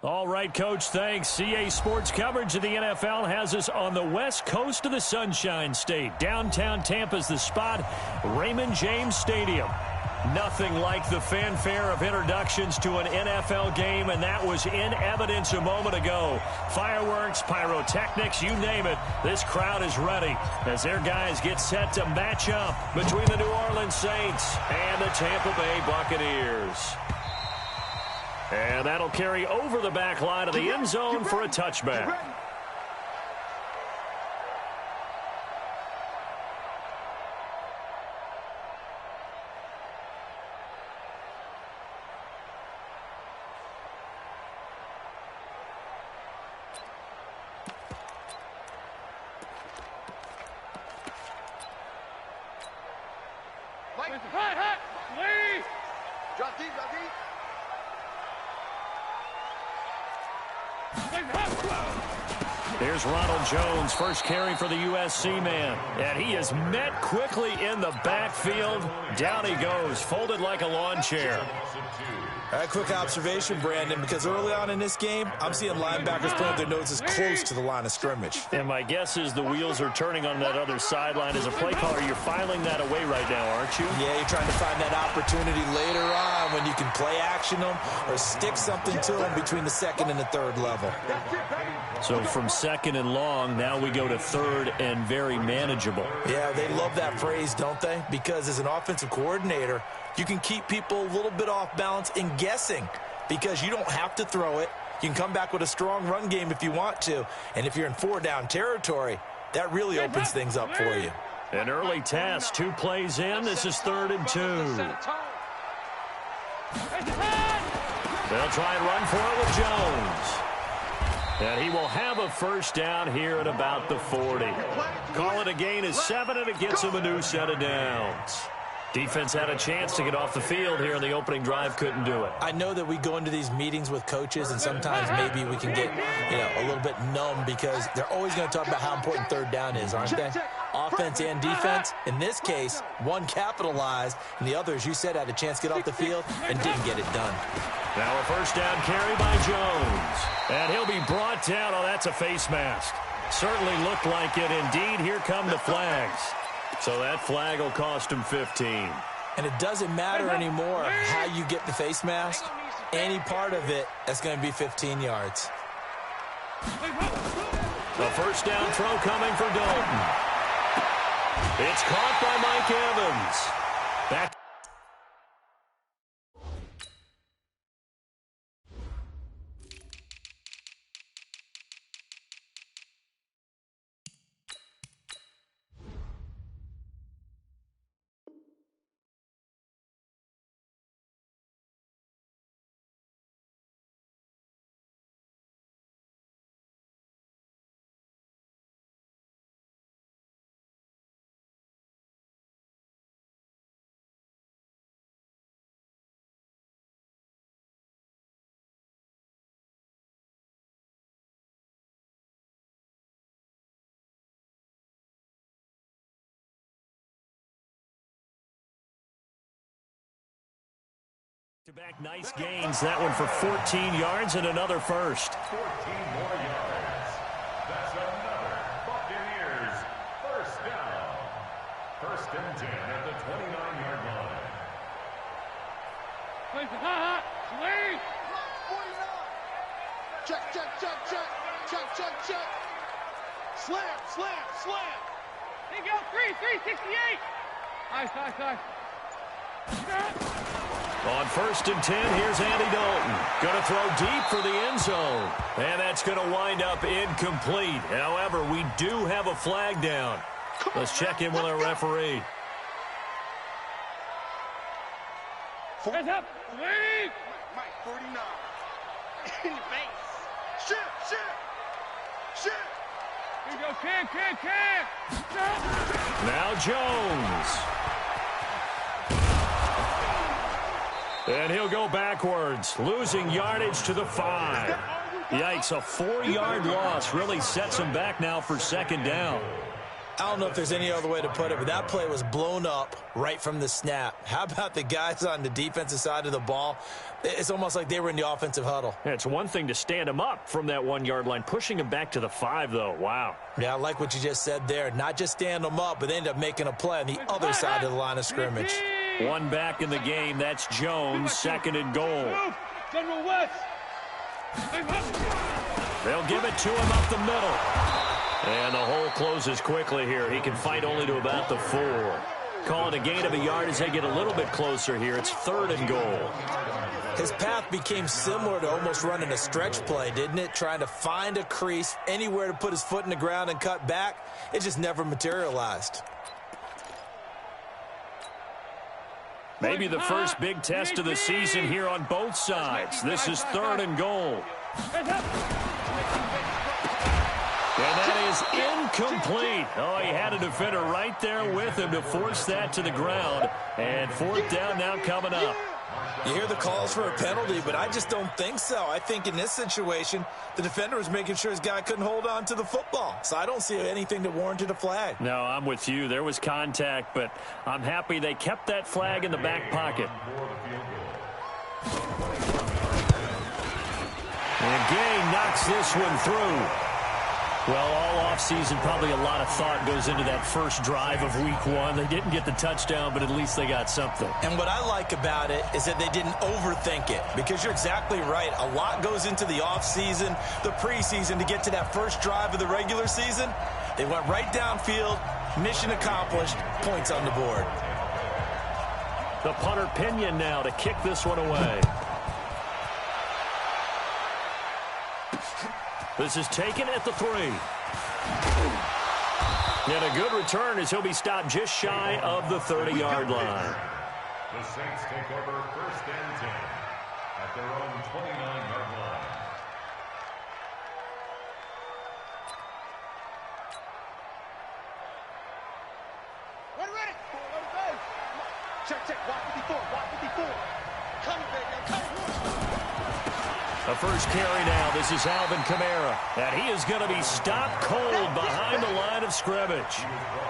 All right, Coach, thanks. CA Sports coverage of the NFL has us on the west coast of the Sunshine State. Downtown Tampa's the spot, Raymond James Stadium. Nothing like the fanfare of introductions to an NFL game, and that was in evidence a moment ago. Fireworks, pyrotechnics, you name it. This crowd is ready as their guys get set to match up between the New Orleans Saints and the Tampa Bay Buccaneers. And that'll carry over the back line of the end zone for a touchback. Here's Ronald Jones, first carry for the USC man. And he is met quickly in the backfield. Down he goes, folded like a lawn chair. A quick observation, Brandon, because early on in this game, I'm seeing linebackers putting their noses close to the line of scrimmage. And my guess is the wheels are turning on that other sideline. As a play caller, you're filing that away right now, aren't you? Yeah, you're trying to find that opportunity later on when you can play action them or stick something to them between the second and the third level. So from second and long, now we go to third and very manageable. Yeah, they love that phrase, don't they? Because as an offensive coordinator, you can keep people a little bit off balance in guessing because you don't have to throw it. You can come back with a strong run game if you want to. And if you're in four-down territory, that really opens things up for you. An early test, 2 plays in. This is 3rd and 2. They'll try and run for it with Jones. And he will have a first down here at about the 40. Call it a gain of 7, and it gets him a new set of downs. Defense had a chance to get off the field here in the opening drive, couldn't do it. I know that we go into these meetings with coaches, and sometimes maybe we can get, a little bit numb because they're always going to talk about how important third down is, aren't they? Offense and defense. In this case, one capitalized, and the other, as you said, had a chance to get off the field and didn't get it done. Now a first down carry by Jones. And he'll be brought down. Oh, that's a face mask. Certainly looked like it. Indeed, here come the flags. So that flag will cost him 15. And it doesn't matter anymore how you get the face mask. Any part of it, that's going to be 15 yards. A first down throw coming for Dalton. It's caught by Mike Evans. Back. Back nice gains. That one for 14 yards and another first. 14 more yards. That's another Buccaneers first down. 1st and 10 at the 29-yard line. Check, check, check, check. Check, check, check. Slam, slam, slam. There you go. 368. Nice. On 1st and 10, here's Andy Dalton. Going to throw deep for the end zone. And that's going to wind up incomplete. However, we do have a flag down. Let's check in with our referee. Hands up. Lead. Mike, 49. In the face. Shit. Here you go. Cam. Now Jones. And he'll go backwards, losing yardage to the 5. Yikes, a 4-yard loss really sets him back now for 2nd down. I don't know if there's any other way to put it, but that play was blown up right from the snap. How about the guys on the defensive side of the ball? It's almost like they were in the offensive huddle. Yeah, it's one thing to stand him up from that 1-yard line. Pushing him back to the 5, though. Wow. Yeah, I like what you just said there. Not just stand them up, but they end up making a play on the other side of the line of scrimmage. One back in the game. That's Jones, 2nd and goal. General West. They'll give it to him up the middle. And the hole closes quickly here. He can fight only to about the 4. Call it a gain of a yard as they get a little bit closer here. It's 3rd and goal. His path became similar to almost running a stretch play, didn't it? Trying to find a crease, anywhere to put his foot in the ground and cut back. It just never materialized. Maybe the first big test of the season here on both sides. This is 3rd and goal. And that is incomplete. Oh, he had a defender right there with him to force that to the ground. And 4th down now coming up. You hear the calls for a penalty, but I just don't think so. I think in this situation, the defender was making sure his guy couldn't hold on to the football. So I don't see anything that warranted a flag. No, I'm with you. There was contact, but I'm happy they kept that flag in the back pocket. And Gay knocks this one through. Well, all offseason, probably a lot of thought goes into that first drive of week 1. They didn't get the touchdown, but at least they got something. And what I like about it is that they didn't overthink it, because you're exactly right. A lot goes into the offseason, the preseason to get to that first drive of the regular season. They went right downfield, mission accomplished, points on the board. The punter Pinion now to kick this one away. This is taken at the 3. And a good return as he'll be stopped just shy of the 30-yard line. The Saints take over 1st and 10 at their own 29-yard line. Ready. Check. Watch 54. Come, baby. Come. The first carry now. This is Alvin Kamara. And he is going to be stopped cold behind the line of scrimmage.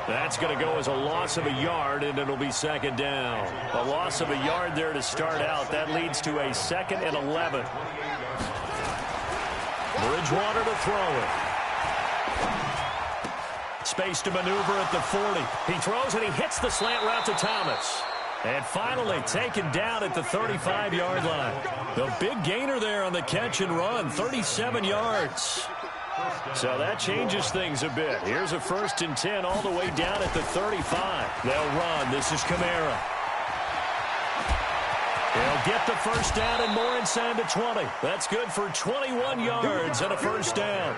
That's going to go as a loss of a yard, and it'll be 2nd down. A loss of a yard there to start out. That leads to a 2nd and 11. Bridgewater to throw it. Space to maneuver at the 40. He throws, and he hits the slant route to Thomas. And finally taken down at the 35-yard line. The big gainer there on the catch and run, 37 yards. So that changes things a bit. Here's a 1st and 10 all the way down at the 35. They'll run. This is Kamara. He'll get the first down and more inside the 20. That's good for 21 yards and a 1st down.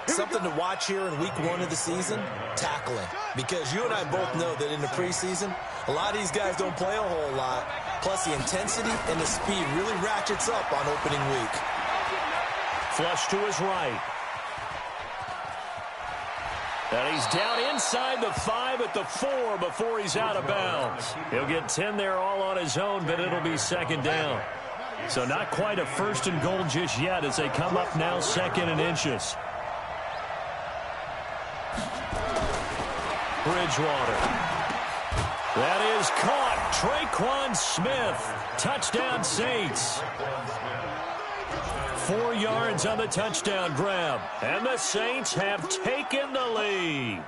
Something to watch here in week 1 of the season, tackling. Because you and I both know that in the preseason, a lot of these guys don't play a whole lot. Plus, the intensity and the speed really ratchets up on opening week. Flush to his right. And he's down inside the 5 at the 4 before he's out of bounds. He'll get 10 there all on his own, but it'll be 2nd down. So not quite a 1st and goal just yet as they come up now 2nd and inches. Bridgewater. That is caught. Traquan Smith. Touchdown Saints. 4 yards on the touchdown grab. And the Saints have taken the lead.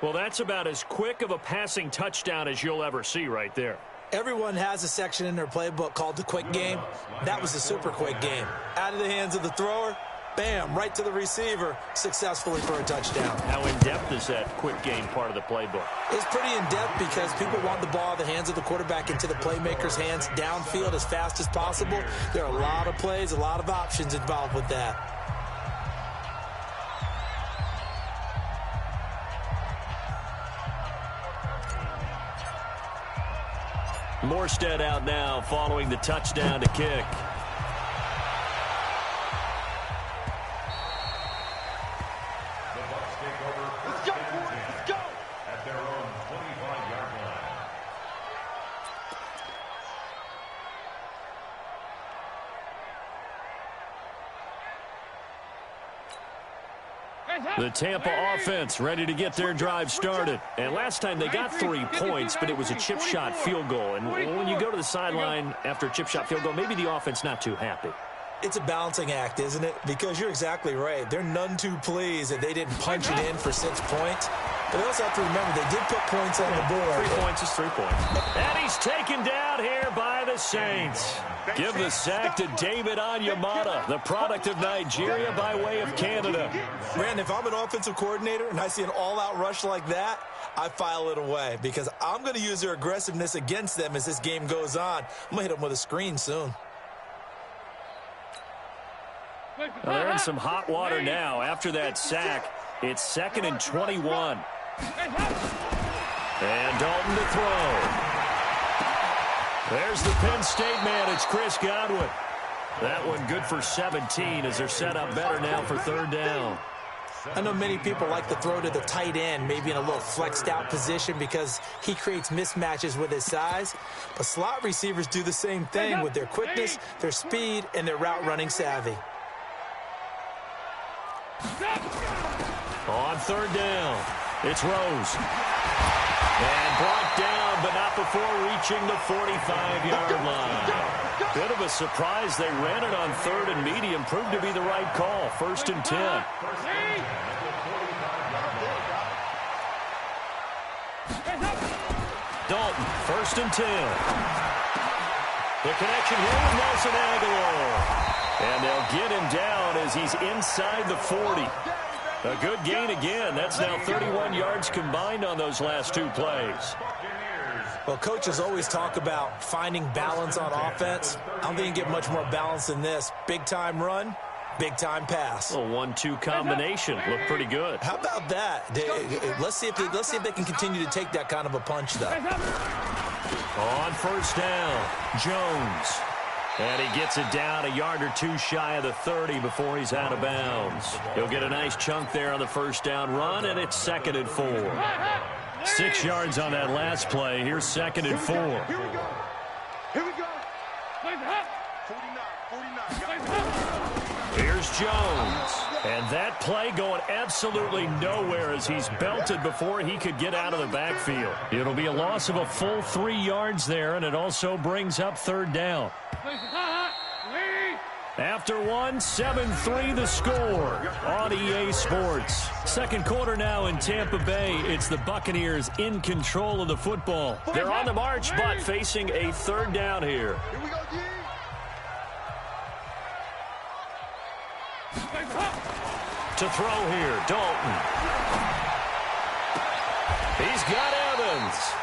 Well, that's about as quick of a passing touchdown as you'll ever see right there. Everyone has a section in their playbook called the quick game. That was a super quick game. Out of the hands of the thrower, bam, right to the receiver, successfully for a touchdown. How in-depth is that quick game part of the playbook? It's pretty in-depth because people want the ball in the hands of the quarterback into the playmaker's hands downfield as fast as possible. There are a lot of plays, a lot of options involved with that. Morstead out now following the touchdown to kick. The Tampa offense ready to get their drive started. And last time they got 3 points, but it was a chip shot field goal. And when you go to the sideline after a chip shot field goal, maybe the offense not too happy. It's a balancing act, isn't it? Because you're exactly right. They're none too pleased that they didn't punch it in for 6 points. But they also have to remember they did put points on the board. 3 points is 3 points. And he's taken down here by the Saints. Give the sack to David Onyemata, the product of Nigeria by way of Canada. Brandon, if I'm an offensive coordinator and I see an all-out rush like that, I file it away because I'm going to use their aggressiveness against them as this game goes on. I'm going to hit them with a screen soon. Well, they're in some hot water now. After that sack, it's 2nd and 21. And Dalton to throw. There's the Penn State man. It's Chris Godwin. That one good for 17 as they're set up better now for 3rd down. I know many people like to throw to the tight end, maybe in a little flexed out position because he creates mismatches with his size. But slot receivers do the same thing with their quickness, their speed, and their route running savvy. On 3rd down, it's Rose. And brought down, but not before reaching the 45-yard line. Bit of a surprise. They ran it on 3rd and medium. Proved to be the right call. 1st and 10. Dalton, 1st and 10. The connection here with Nelson Aguilar. And they'll get him down as he's inside the 40. A good gain again. That's now 31 yards combined on those last 2 plays. Well, coaches always talk about finding balance on offense. I don't think you get much more balance than this. Big-time run, big-time pass. A 1-2 combination. Looked pretty good. How about that? Let's see if they can continue to take that kind of a punch, though. On 1st down, Jones. And he gets it down a yard or 2 shy of the 30 before he's out of bounds. He'll get a nice chunk there on the 1st down run, and it's 2nd and 4. 6 yards on that last play. Here's 2nd and 4. Here we go. Here we go. 49. Here's Jones. And that play going absolutely nowhere as he's belted before he could get out of the backfield. It'll be a loss of a full 3 yards there, and it also brings up 3rd down. After 1, 7-3 the score on EA Sports. 2nd quarter now in Tampa Bay. It's the Buccaneers in control of the football. They're on the march, but facing a 3rd down here. Here we go, D. To throw here, Dalton. He's got Evans.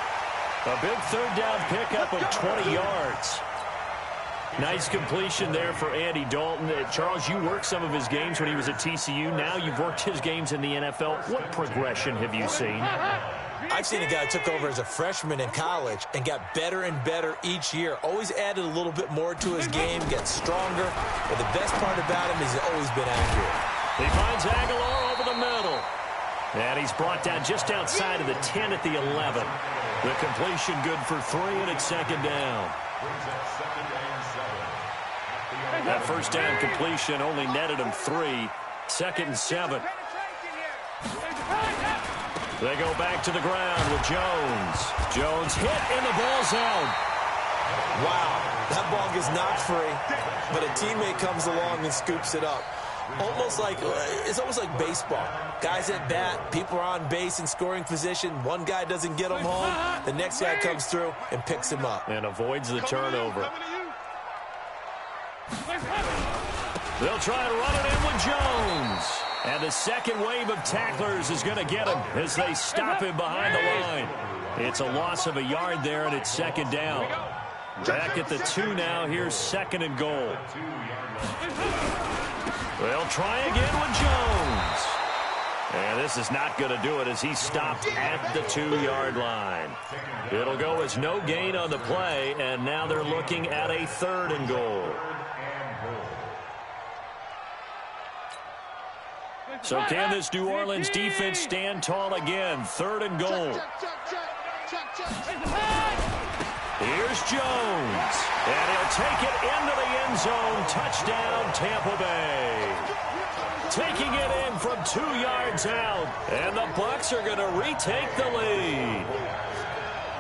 A big 3rd down pickup of 20 yards. Nice completion there for Andy Dalton. Charles, you worked some of his games when he was at TCU. Now you've worked his games in the NFL. What progression have you seen? I've seen a guy who took over as a freshman in college and got better and better each year. Always added a little bit more to his game, gets stronger. But the best part about him is he's always been accurate. He finds Aguilar over the middle. And he's brought down just outside of the 10 at the 11. The completion good for 3, and it's 2nd down. That 1st down completion only netted him 3. 2nd and 7. They go back to the ground with Jones. Jones hit in the ball zone. Wow, that ball gets knocked free, but a teammate comes along and scoops it up. It's almost like baseball. Guys at bat, people are on base in scoring position. One guy doesn't get him home. The next guy comes through and picks him up. And avoids the turnover. They'll try to run it in with Jones. And the 2nd wave of tacklers is going to get him as they stop him behind the line. It's a loss of a yard there, and it's 2nd down. Back at the 2 now. Here's 2nd and goal. They'll try again with Jones. And this is not going to do it as he's stopped at the 2-yard line. It'll go as no gain on the play, and now they're looking at a 3rd and goal. So can this New Orleans defense stand tall again? 3rd and goal. Here's Jones. And he'll take it into the end zone. Touchdown, Tampa Bay. taking it in from 2 yards out. And the Bucs are going to retake the lead.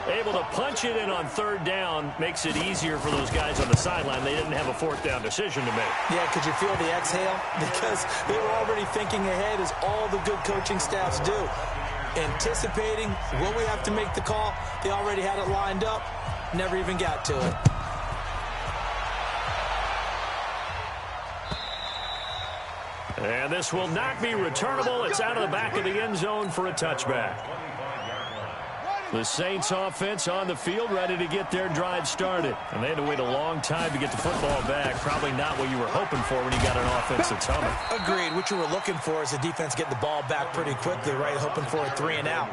Able to punch it in on 3rd down makes it easier for those guys on the sideline. They didn't have a 4th down decision to make. Yeah, could you feel the exhale? Because they were already thinking ahead, as all the good coaching staffs do. Anticipating, will we have to make the call? They already had it lined up. Never even got to it. And this will not be returnable. It's out of the back of the end zone for a touchback. The Saints offense on the field, ready to get their drive started. And they had to wait a long time to get the football back. Probably not what you were hoping for when you got an offense that's humming. Agreed. What you were looking for is the defense getting the ball back pretty quickly, right? Hoping for a 3 and out.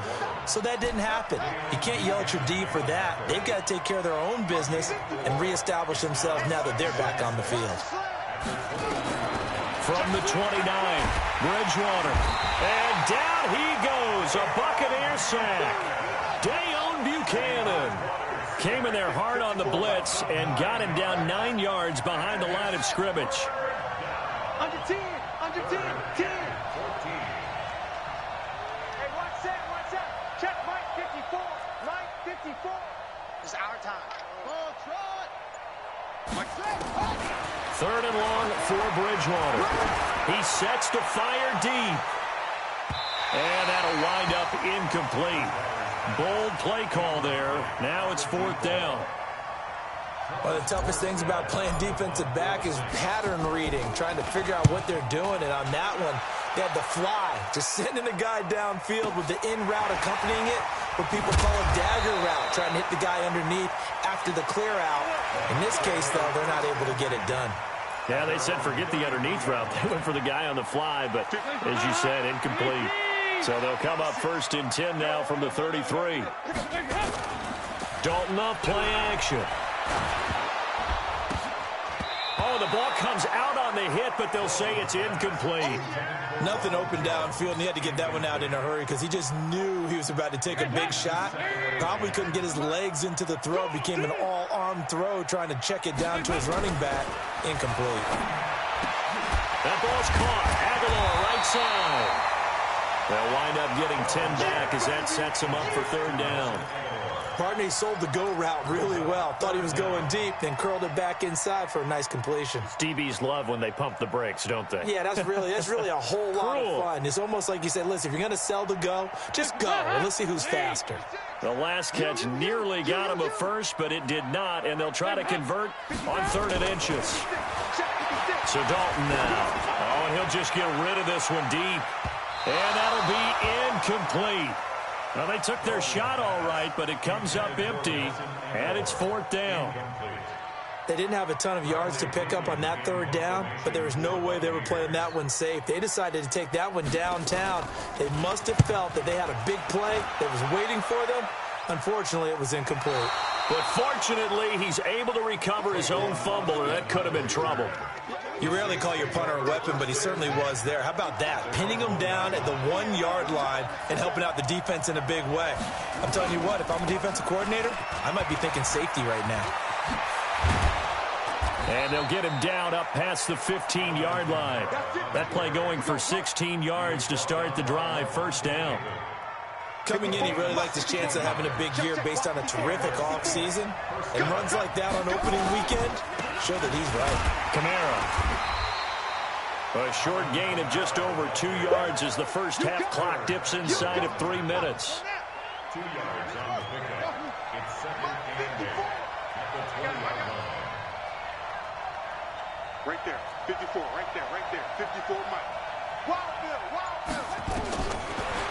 So that didn't happen. You can't yell at your D for that. They've got to take care of their own business and reestablish themselves now that they're back on the field. From the 29, Bridgewater. And down he goes. A Buccaneer sack. Dayon Buchanan came in there hard on the blitz and got him down 9 yards behind the line of scrimmage. Under 10, 10. Hey, watch that. Check Mike 54. Mike 54. It's our time. Ball trot. Mike 3rd and long for Bridgewater. He sets to fire deep. And that'll wind up incomplete. Bold play call there. Now it's 4th down. One of the toughest things about playing defensive back is pattern reading, trying to figure out what they're doing. And on that one, they had the fly, just sending a guy downfield with the in route accompanying it, what people call a dagger route, trying to hit the guy underneath after the clear out. In this case, though, they're not able to get it done. Yeah, they said forget the underneath route. They went for the guy on the fly, but as you said, incomplete. So they'll come up 1st and 10 now from the 33. Dalton off play action. Oh, the ball comes out on the hit, but they'll say it's incomplete. Nothing open downfield, and he had to get that one out in a hurry because he just knew he was about to take a big shot. Probably couldn't get his legs into the throw. Became an all-arm throw, trying to check it down to his running back. Incomplete. That ball's caught. Aguilar right side. They'll wind up getting 10 back as that sets them up for 3rd down. Partney sold the go route really well. Thought he was going deep, then curled it back inside for a nice completion. DBs love when they pump the brakes, don't they? Yeah, that's really a whole lot of fun. It's almost like you say, listen, if you're going to sell the go, just go. Let's see who's faster. The last catch nearly got him a first, but it did not, and they'll try to convert on 3rd and inches. So Dalton now. Oh, and he'll just get rid of this one deep. And that'll be incomplete. Well, they took their shot all right, but it comes up empty, and it's 4th down. They didn't have a ton of yards to pick up on that 3rd down, but there was no way they were playing that one safe. They decided to take that one downtown. They must have felt that they had a big play that was waiting for them. Unfortunately, it was incomplete. But fortunately, he's able to recover his own fumble, or that could have been trouble. You rarely call your punter a weapon, but he certainly was there. How about that? Pinning him down at the 1-yard line and helping out the defense in a big way. I'm telling you what, if I'm a defensive coordinator, I might be thinking safety right now. And they'll get him down up past the 15-yard line. That play going for 16 yards to start the drive. 1st down. Coming in, he really liked his chance of having a big year based on a terrific offseason. And runs like that on opening weekend show that he's right. Kamara. A short gain of just over 2 yards as the first half clock dips inside of 3 minutes. 2 yards on the pickup. It's 2nd and 10 at the 20-yard line. Right there, 54, right there, 54 Mike. Wild Bill.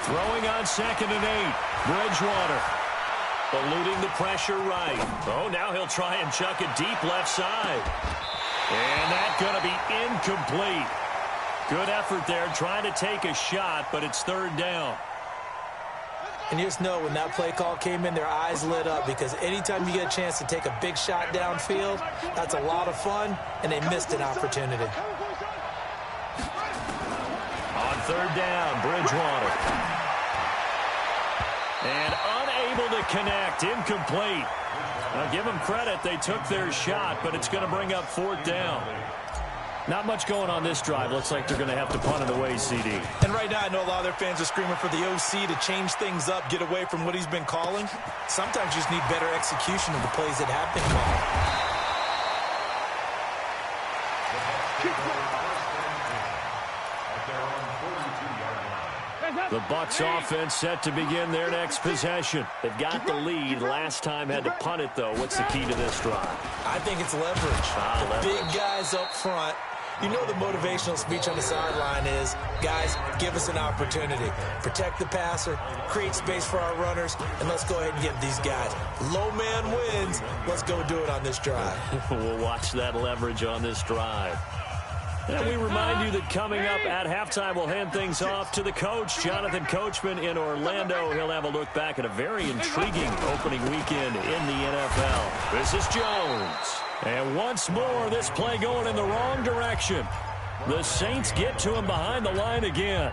Throwing on 2nd and 8. Bridgewater. Eluding the pressure right. Oh, now he'll try and chuck it deep left side. And that's going to be incomplete. Good effort there, trying to take a shot, but it's 3rd down. And you just know when that play call came in, their eyes lit up because anytime you get a chance to take a big shot downfield, that's a lot of fun, and they missed an opportunity. On 3rd down, Bridgewater. And unable to connect, incomplete. Now give them credit, they took their shot, but it's going to bring up 4th down. Not much going on this drive. Looks like they're going to have to punt it away, CD. And right now, I know a lot of their fans are screaming for the OC to change things up, get away from what he's been calling. Sometimes you just need better execution of the plays that have been called. The Bucs offense set to begin their next possession. They've got the lead. Last time had to punt it, though. What's the key to this drive? I think it's leverage. The big guys up front. You know the motivational speech on the sideline is, guys, give us an opportunity. Protect the passer, create space for our runners, and let's go ahead and get these guys. Low man wins. Let's go do it on this drive. We'll watch that leverage on this drive. And we remind you that coming up at halftime, we'll hand things off to the coach, Jonathan Coachman in Orlando. He'll have a look back at a very intriguing opening weekend in the NFL. This is Jones. And once more, this play going in the wrong direction. The Saints get to him behind the line again.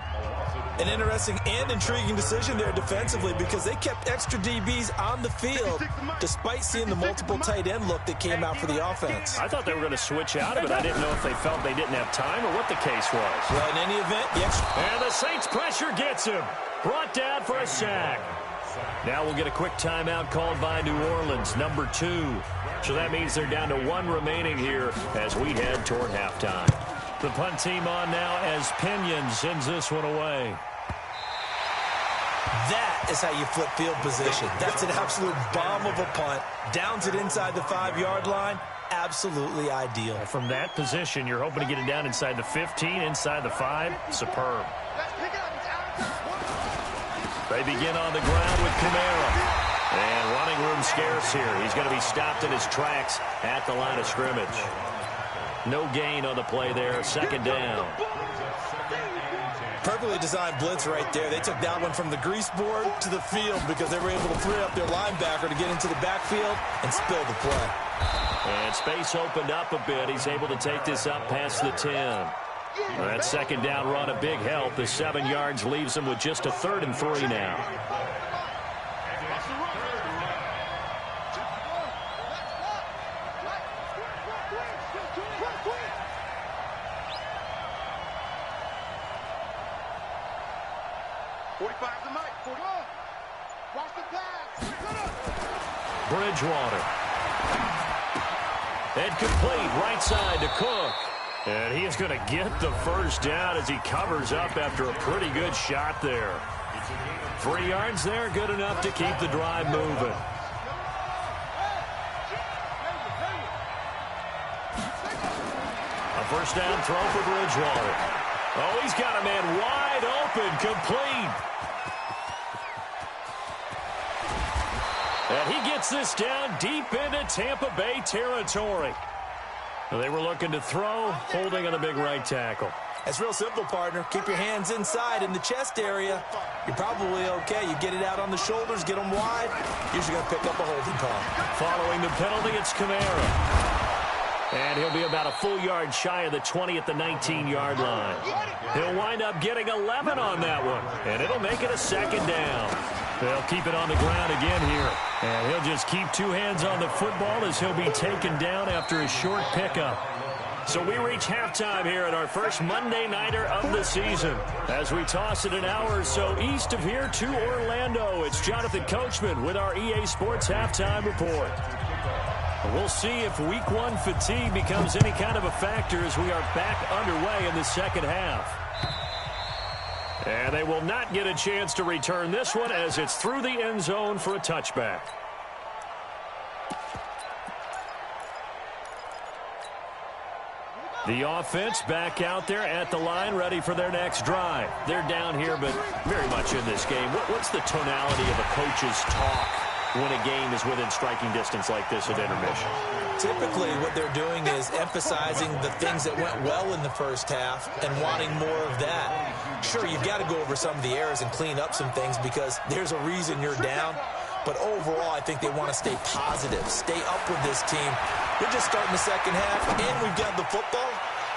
An interesting and intriguing decision there defensively because they kept extra DBs on the field despite seeing the multiple tight end look that came out for the offense. I thought they were going to switch out of it. I didn't know if they felt they didn't have time or what the case was. Well, in any event, And the Saints pressure gets him. Brought down for a sack. Now we'll get a quick timeout called by New Orleans, number 2. So that means they're down to 1 remaining here as we head toward halftime. The punt team on now as Pinion sends this one away. That is how you flip field position. That's an absolute bomb of a punt. Downs it inside the 5-yard line. Absolutely ideal. From that position, you're hoping to get it down inside the 15, inside the 5. Superb. They begin on the ground with Kamara. And running room scarce here. He's going to be stopped in his tracks at the line of scrimmage. No gain on the play there. Second down. Perfectly designed blitz right there. They took that one from the grease board to the field because they were able to free up their linebacker to get into the backfield and spill the play. And space opened up a bit. He's able to take this up past the 10. That second down run, a big help. The 7 yards leaves him with just a 3rd and 3 now. Bridgewater. And complete right side to Cook. And he is going to get the first down as he covers up after a pretty good shot there. 3 yards there, good enough to keep the drive moving. A first down throw for Bridgewater. Oh, he's got a man wide open, complete. And he gets this down deep into Tampa Bay territory. They were looking to throw, holding on the big right tackle. It's real simple, partner. Keep your hands inside in the chest area. You're probably okay. You get it out on the shoulders, get them wide. Usually going to pick up a holding call. Following the penalty, it's Kamara. And he'll be about a full yard shy of the 20 at the 19-yard line. He'll wind up getting 11 on that one, and it'll make it a second down. They'll keep it on the ground again here. And he'll just keep 2 hands on the football as he'll be taken down after a short pickup. So we reach halftime here at our first Monday Nighter of the season. As we toss it an hour or so east of here to Orlando, it's Jonathan Coachman with our EA Sports Halftime Report. We'll see if Week 1 fatigue becomes any kind of a factor as we are back underway in the second half. And they will not get a chance to return this one as it's through the end zone for a touchback. The offense back out there at the line, ready for their next drive. They're down here, but very much in this game. What's the tonality of a coach's talk when a game is within striking distance like this at intermission? Typically, what they're doing is emphasizing the things that went well in the first half and wanting more of that. Sure, you've got to go over some of the errors and clean up some things because there's a reason you're down. But overall, I think they want to stay positive, stay up with this team. We're just starting the second half, and we've got the football.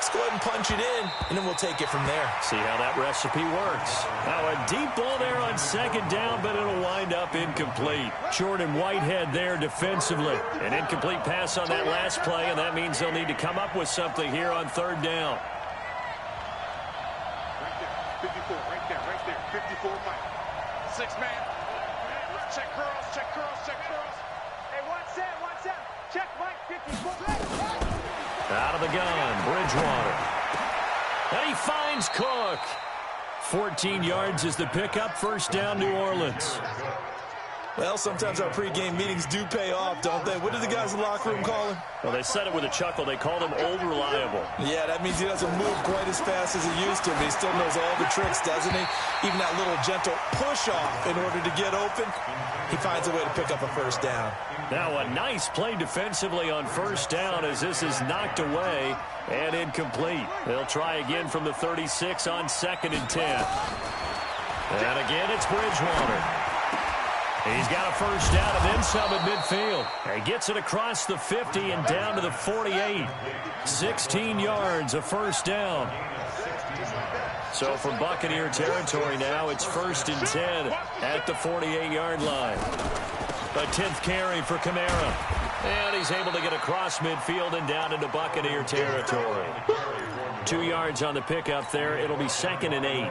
Let's go ahead and punch it in, and then we'll take it from there. See how that recipe works. Now a deep ball there on second down, but it'll wind up incomplete. Jordan Whitehead there defensively. An incomplete pass on that last play, and that means they'll need to come up with something here on third down. Right there, 54, Mike. 6-man. Check curls. Hey, one set. Check Mike, 54. Out of the gun, Bridgewater. And he finds Cook. 14 yards is the pickup. First down, New Orleans. Well, sometimes our pregame meetings do pay off, don't they? What did the guys in the locker room call him? Well, they said it with a chuckle. They called him Old Reliable. Yeah, that means he doesn't move quite as fast as he used to, but he still knows all the tricks, doesn't he? Even that little gentle push-off in order to get open, he finds a way to pick up a first down. Now a nice play defensively on first down as this is knocked away and incomplete. They'll try again from the 36 on 2nd and 10. And again, it's Bridgewater. He's got a first down and then some at midfield. He gets it across the 50 and down to the 48. 16 yards, a first down. So from Buccaneer territory now, it's 1st and 10 at the 48-yard line. A 10th carry for Kamara. And he's able to get across midfield and down into Buccaneer territory. 2 yards on the pickup there. It'll be 2nd and 8.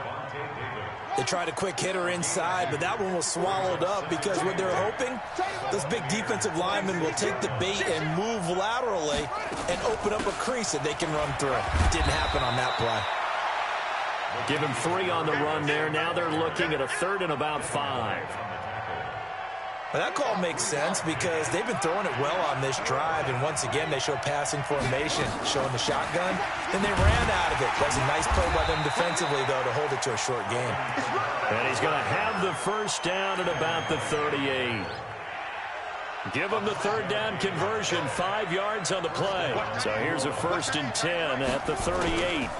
They tried a quick hitter inside, but that one was swallowed up because what they're hoping, this big defensive lineman will take the bait and move laterally and open up a crease that they can run through. Didn't happen on that play. Give him 3 on the run there. Now they're looking at a 3rd and about 5. Well, that call makes sense because they've been throwing it well on this drive, and once again they show passing formation, showing the shotgun, and they ran out of it. That's a nice play by them defensively, though, to hold it to a short game. And he's going to have the first down at about the 38. Give him the 3rd down conversion, 5 yards on the play. So here's a 1st and 10 at the 38.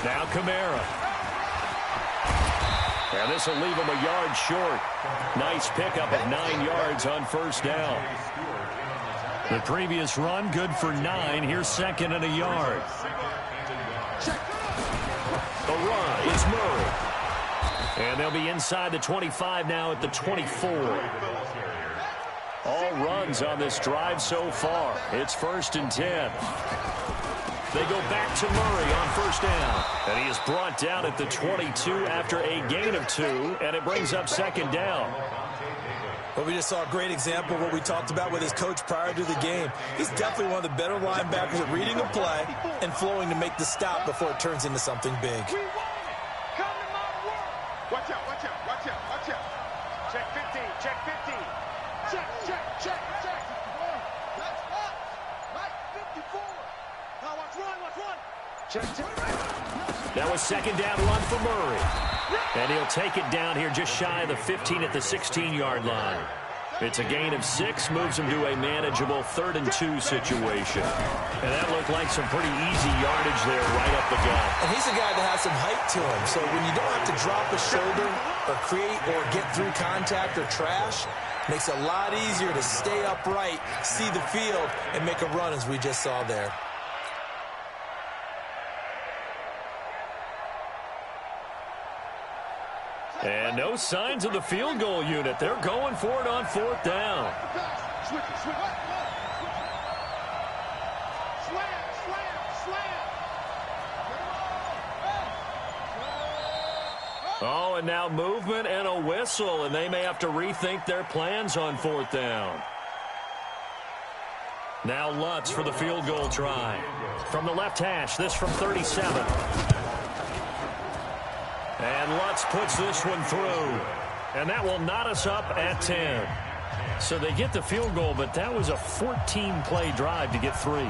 Now Kamara. And this will leave him a yard short. Nice pickup of 9 yards on first down. The previous run, good for 9. Here's 2nd and a yard. The run is Murray. And they'll be inside the 25 now at the 24. All runs on this drive so far. It's 1st and 10. They go back to Murray on first down. And he is brought down at the 22 after a gain of 2. And it brings up 2nd down. Well, we just saw a great example of what we talked about with his coach prior to the game. He's definitely one of the better linebackers at reading a play and flowing to make the stop before it turns into something big. Watch out. Check 15. Check. That's right, 54. Now watch one. Check. That was 2nd down run for Murray. And he'll take it down here just shy of the 15 at the 16-yard line. It's a gain of 6, moves him to a manageable 3rd and 2 situation. And that looked like some pretty easy yardage there right up the gut. And he's a guy that has some height to him. So when you don't have to drop a shoulder or create or get through contact or trash, makes it a lot easier to stay upright, see the field, and make a run as we just saw there. And no signs of the field goal unit. They're going for it on 4th down. Oh, and now movement and a whistle, and they may have to rethink their plans on 4th down. Now Lutz for the field goal try. From the left hash, this from 37. And Lutz puts this one through. And that will knot us up at 10. So they get the field goal, but that was a 14-play drive to get 3. You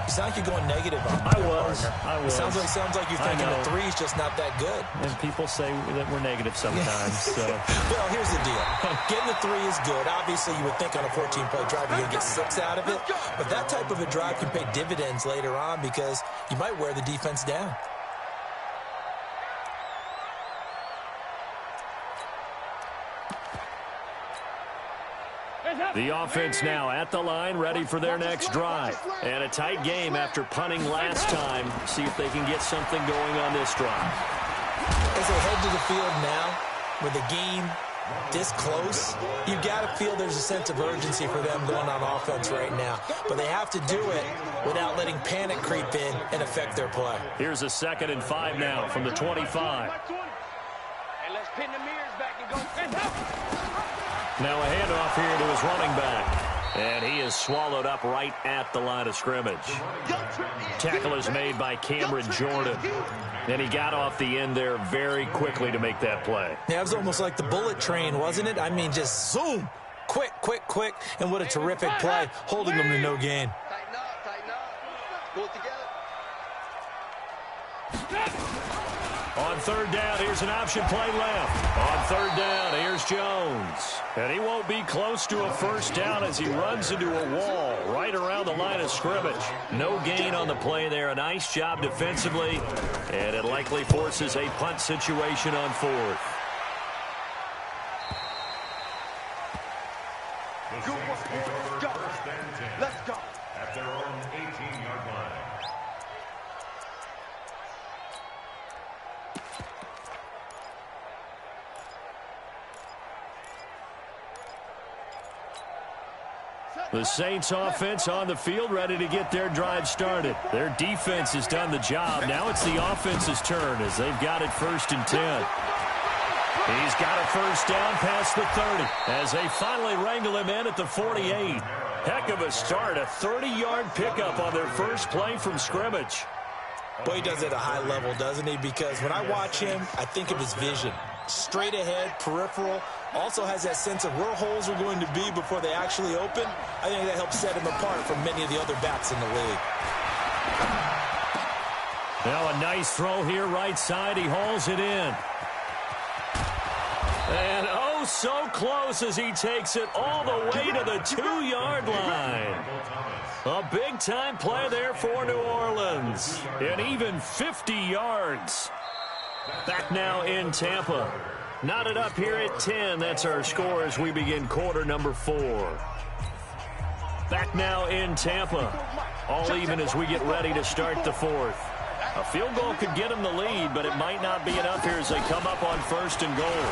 sound like you're going negative on I was. It sounds like you're thinking the 3's just not that good. And people say that we're negative sometimes. So. Well, here's the deal. Getting the 3 is good. Obviously, you would think on a 14-play drive you're going to get 6 out of it. But that type of a drive can pay dividends later on because you might wear the defense down. It's up. The offense now at the line, ready for their next drive. And a tight game after punting last time. See if they can get something going on this drive. As they head to the field now, with the game this close, you've got to feel there's a sense of urgency for them going on offense right now. But they have to do it without letting panic creep in and affect their play. Here's a 2nd and 5 now from the 25. And let's pin the mirrors back and go. Now a handoff here to his running back. And he is swallowed up right at the line of scrimmage. Tackle is made by Cameron Jordan. And he got off the end there very quickly to make that play. Yeah, it was almost like the bullet train, wasn't it? I mean, just zoom. Quick, quick, quick. And what a terrific play, holding them to no gain. Tighten up, tighten up. Pull it together. On 3rd down, here's an option play left. On 3rd down, here's Jones. And he won't be close to a first down as he runs into a wall right around the line of scrimmage. No gain on the play there. A nice job defensively. And it likely forces a punt situation on 4th. The Saints take over 1st and 10. Let's go. At their own 18-yard line. The Saints offense on the field, ready to get their drive started. Their defense has done the job. Now it's the offense's turn as they've got it 1st and 10. He's got a first down past the 30 as they finally wrangle him in at the 48. Heck of a start, a 30-yard pickup on their first play from scrimmage. Boy, he does it at a high level, doesn't he? Because when I watch him, I think of his vision. Straight ahead, peripheral, also has that sense of where holes are going to be before they actually open. I think that helps set him apart from many of the other backs in the league. Now a nice throw here right side. He hauls it in. And oh, so close as he takes it all the way to the 2-yard line. A big-time play there for New Orleans. And even 50 yards. Back now in Tampa. Knotted up here at 10. That's our score as we begin quarter number 4. Back now in Tampa. All even as we get ready to start the 4th. A field goal could get them the lead, but it might not be enough here as they come up on 1st and goal.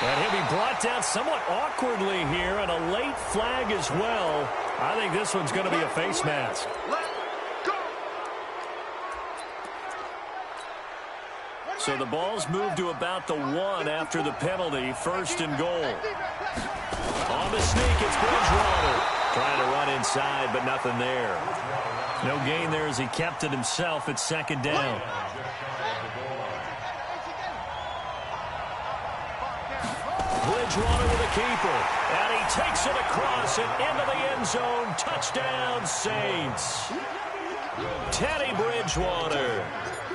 And he'll be brought down somewhat awkwardly here, and a late flag as well. I think this one's going to be a face mask. So the ball's moved to about the 1 after the penalty, 1st and goal. On the sneak, it's Bridgewater. Trying to run inside, but nothing there. No gain there as he kept it himself at 2nd down. Bridgewater with a keeper. And he takes it across and into the end zone. Touchdown, Saints. Teddy Bridgewater.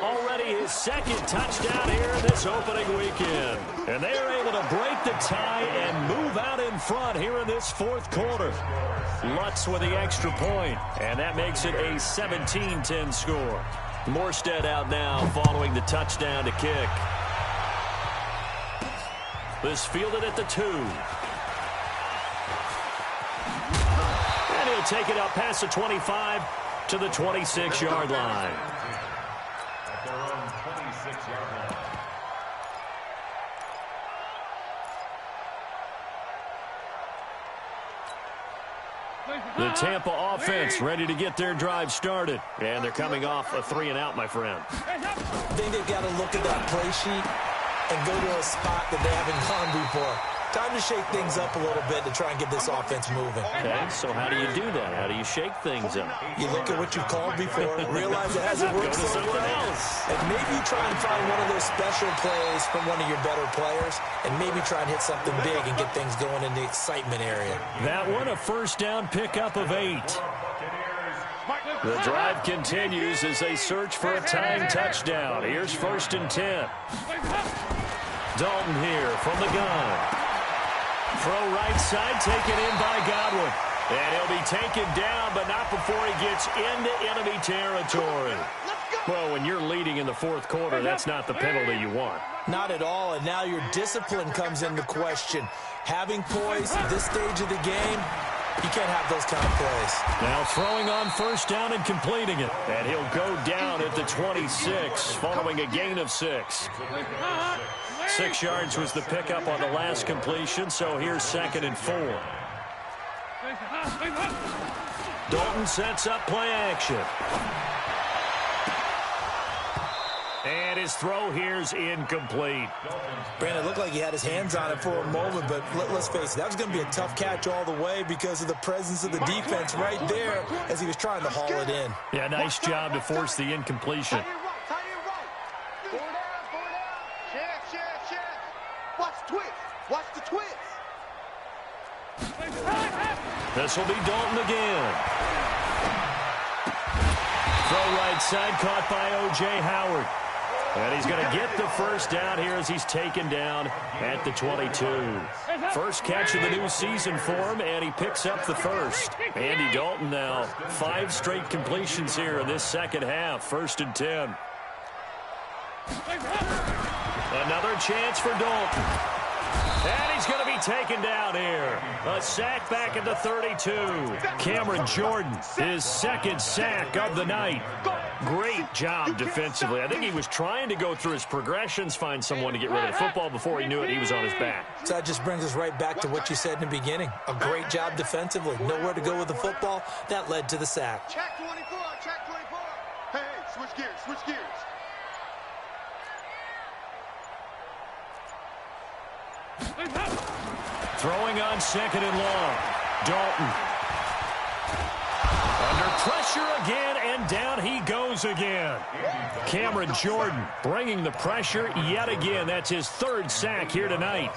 Already his 2nd touchdown here in this opening weekend. And they are able to break the tie and move out in front here in this 4th quarter. Lutz with the extra point, and that makes it a 17-10 score. Morstead out now following the touchdown to kick. This fielded at the 2. And he'll take it out past the 25 to the 26-yard line. At their own 26-yard line. The Tampa offense ready to get their drive started. And they're coming off a 3-and-out, my friend. I think they've got to look at that play sheet and go to a spot that they haven't gone before. Time to shake things up a little bit to try and get this offense moving. Okay, so how do you do that? How do you shake things up? You look at what you've called before, realize it hasn't worked so well, and maybe you try and find one of those special plays from one of your better players, and maybe try and hit something big and get things going in the excitement area. That one, a first down pickup of 8. The drive continues as they search for a tying touchdown. Here's 1st and 10. Dalton here from the gun. Throw right side, taken in by Godwin. And he'll be taken down, but not before he gets into enemy territory. Well, when you're leading in the fourth quarter, that's not the penalty you want. Not at all, and now your discipline comes into question. Having poise at this stage of the game, you can't have those kind of plays. Now throwing on first down and completing it. And he'll go down at the 26 following a gain of 6. 6 yards was the pickup on the last completion, so here's 2nd and 4. Dalton sets up play action. And his throw here's incomplete. Brandon, it looked like he had his hands on it for a moment, but let's face it, that was going to be a tough catch all the way because of the presence of the defense right there as he was trying to haul it in. Yeah, nice job to force the incompletion. Watch the twist. Watch the twist. This will be Dalton again. Throw right side, caught by O.J. Howard. And he's going to get the first down here as he's taken down at the 22. First catch of the new season for him, and he picks up the first. Andy Dalton now 5 straight completions here in this second half. 1st and 10. Another chance for Dalton. And he's going to be taken down here. A sack back at the 32. Cameron Jordan, his 2nd sack of the night. Great job defensively. I think he was trying to go through his progressions, find someone to get rid of the football. Before he knew it, he was on his back. So that just brings us right back to what you said in the beginning. A great job defensively. Nowhere to go with the football. That led to the sack. Check 24, check 24. Hey, switch gears, switch gears. Throwing on 2nd and long. Dalton. Under pressure again, and down he goes again. Cameron Jordan bringing the pressure yet again. That's his 3rd sack here tonight.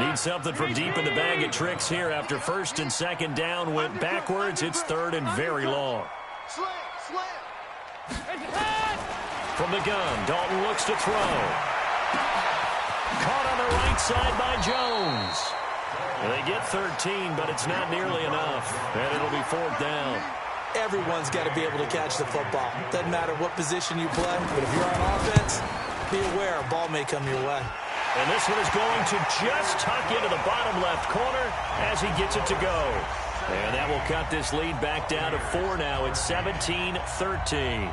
Needs something from deep in the bag of tricks here after 1st and 2nd down. Went backwards. It's 3rd and very long. Slam, slam. From the gun, Dalton looks to throw. Caught on the right side by Jones. They get 13, but it's not nearly enough. And it'll be 4th down. Everyone's got to be able to catch the football. Doesn't matter what position you play, but if you're on offense, be aware a ball may come your way. And this one is going to just tuck into the bottom left corner as he gets it to go. And that will cut this lead back down to 4 now. It's 17-13.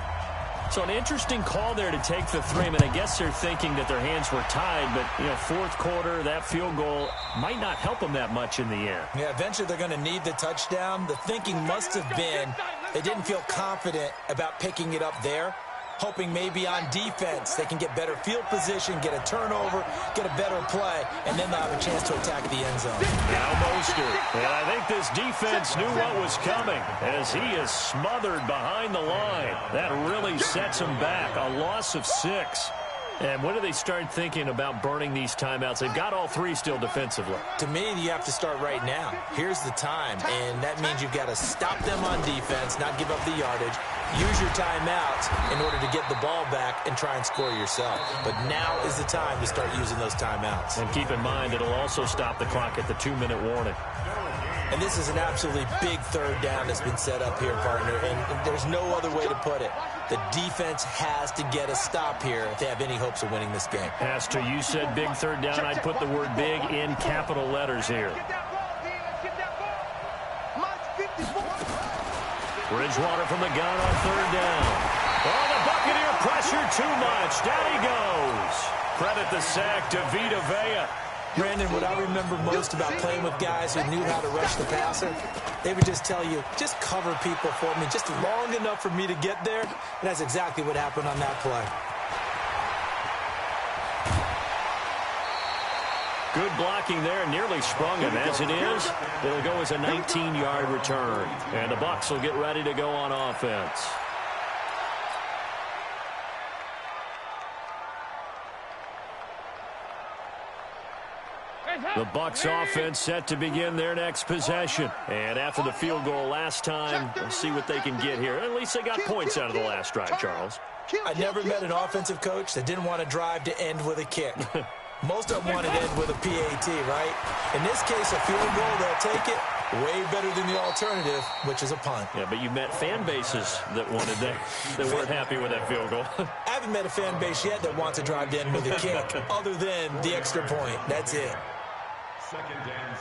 So an interesting call there to take the 3. I mean, I guess they're thinking that their hands were tied, but, you know, 4th quarter, that field goal might not help them that much in the end. Yeah, eventually they're going to need the touchdown. The thinking must have been they didn't feel confident about picking it up there, hoping maybe on defense they can get better field position, get a turnover, get a better play, and then they'll have a chance to attack the end zone. Now Mostert. And I think this defense knew what was coming as he is smothered behind the line. That really sets him back. A loss of 6. And when do they start thinking about burning these timeouts? They've got all 3 still defensively. To me, you have to start right now. Here's the time, and that means you've got to stop them on defense, not give up the yardage, use your timeouts in order to get the ball back and try and score yourself. But now is the time to start using those timeouts. And keep in mind, it'll also stop the clock at the 2-minute warning. And this is an absolutely big 3rd down that's been set up here, partner, and there's no other way to put it. The defense has to get a stop here if they have any hopes of winning this game. Pastor, you said big 3rd down. I'd put the word big in capital letters here. Bridgewater from the gun on 3rd down. Oh, the Buccaneer pressure too much. Down he goes. Credit the sack to Vita Vea. Brandon, what I remember most about playing with guys who knew how to rush the passer, they would just tell you, just cover people for me, just long enough for me to get there. And that's exactly what happened on that play. Good blocking there, nearly sprung him. As it is, it'll go as a 19-yard return. And the Bucs will get ready to go on offense. The Bucs offense set to begin their next possession. And after the field goal last time, we'll see what they can get here. At least they got points out of the last drive, Charles. I never met an offensive coach that didn't want to drive to end with a kick. Most of them want to end with a PAT, right? In this case, a field goal, they'll take it. Way better than the alternative, which is a punt. Yeah, but you met fan bases that wanted that weren't happy with that field goal. I haven't met a fan base yet that wants to drive in with a kick other than the extra point. That's it. 2nd and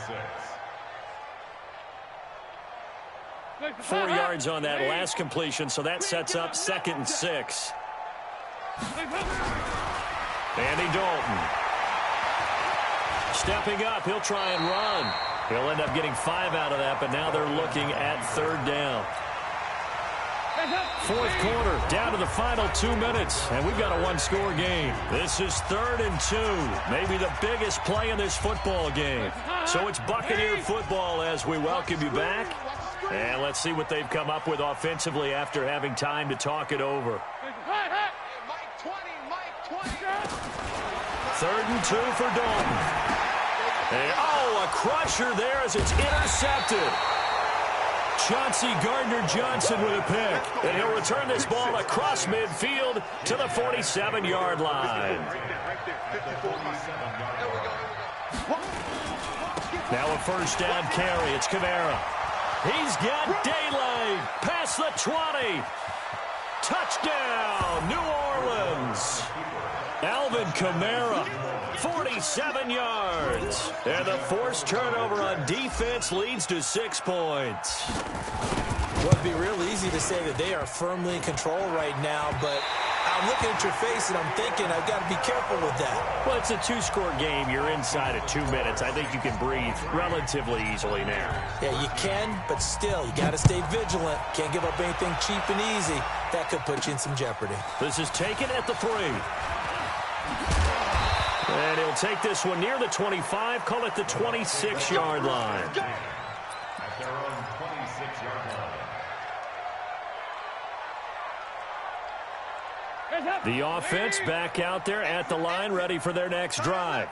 6. 4 yards on that last completion, so that sets up 2nd and 6. Andy Dalton. Stepping up, he'll try and run. He'll end up getting 5 out of that, but now they're looking at 3rd down. 4th quarter, down to the final 2 minutes, and we've got a one-score game. This is 3rd and 2, maybe the biggest play in this football game. So it's Buccaneer football as we welcome you back. And let's see what they've come up with offensively after having time to talk it over. 3rd and 2 for Dalton. And, a crusher there as it's intercepted. Chauncey Gardner-Johnson with a pick. And he'll return this ball across midfield to the 47-yard line. Now a 1st down carry. It's Kamara. He's got daylight past the 20. Touchdown, New Orleans. Alvin Kamara, 47 yards. And the forced turnover on defense leads to 6 points. Well, it'd be real easy to say that they are firmly in control right now, but I'm looking at your face and I'm thinking I've got to be careful with that. Well, it's a 2-score game. You're inside of 2 minutes. I think you can breathe relatively easily now. Yeah, you can, but still, you got to stay vigilant. Can't give up anything cheap and easy. That could put you in some jeopardy. This is taken at the 3. And he'll take this one near the 25, call it the 26-yard line. At their own 26-yard line. The offense back out there at the line, ready for their next drive.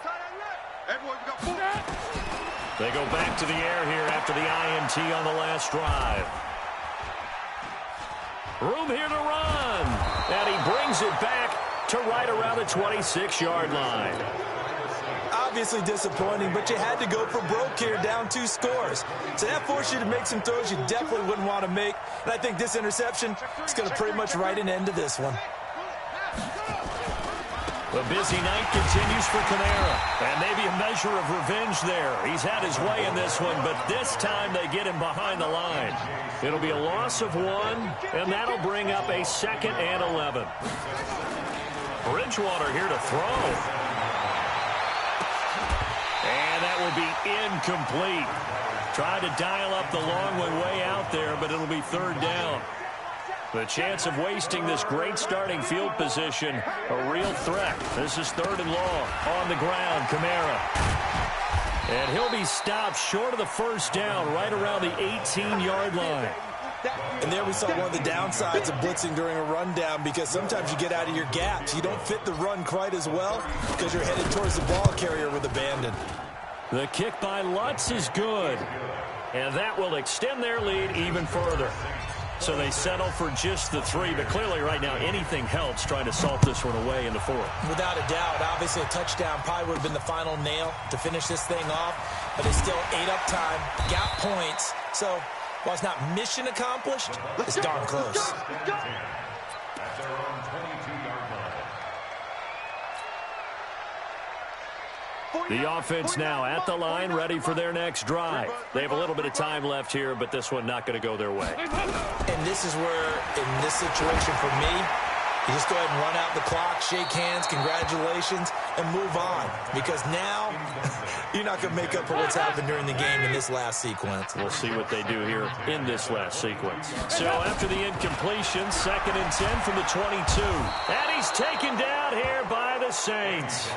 They go back to the air here after the INT on the last drive. Room here to run. And he brings it back to right around the 26-yard line. Obviously disappointing, but you had to go for broke here, down 2 scores. So that forced you to make some throws you definitely wouldn't want to make. And I think this interception is going to pretty much write an end to this one. The busy night continues for Kamara. And maybe a measure of revenge there. He's had his way in this one, but this time they get him behind the line. It'll be a loss of 1, and that'll bring up a 2nd and 11. Bridgewater here to throw. And that will be incomplete. Tried to dial up the long one way out there, but it'll be 3rd down. The chance of wasting this great starting field position, a real threat. This is 3rd and long. On the ground, Kamara. And he'll be stopped short of the 1st down, right around the 18-yard line. And there we saw one of the downsides of blitzing during a rundown, because sometimes you get out of your gaps. You don't fit the run quite as well because you're headed towards the ball carrier with abandon. The kick by Lutz is good. And that will extend their lead even further. So they settle for just the 3, but clearly right now anything helps trying to salt this one away in the 4th. Without a doubt, obviously a touchdown probably would have been the final nail to finish this thing off, but they still ate up time, got points. So while it's not mission accomplished, it's darn close. At their own 22-yard line. The offense now at the line, ready for their next drive. They have a little bit of time left here, but this one not going to go their way. And this is where, in this situation for me, you just go ahead and run out the clock, shake hands, congratulations, and move on. Because now, you're not going to make up for what's happened during the game in this last sequence. We'll see what they do here in this last sequence. So after the incompletion, 2nd and 10 from the 22. And he's taken down here by the Saints.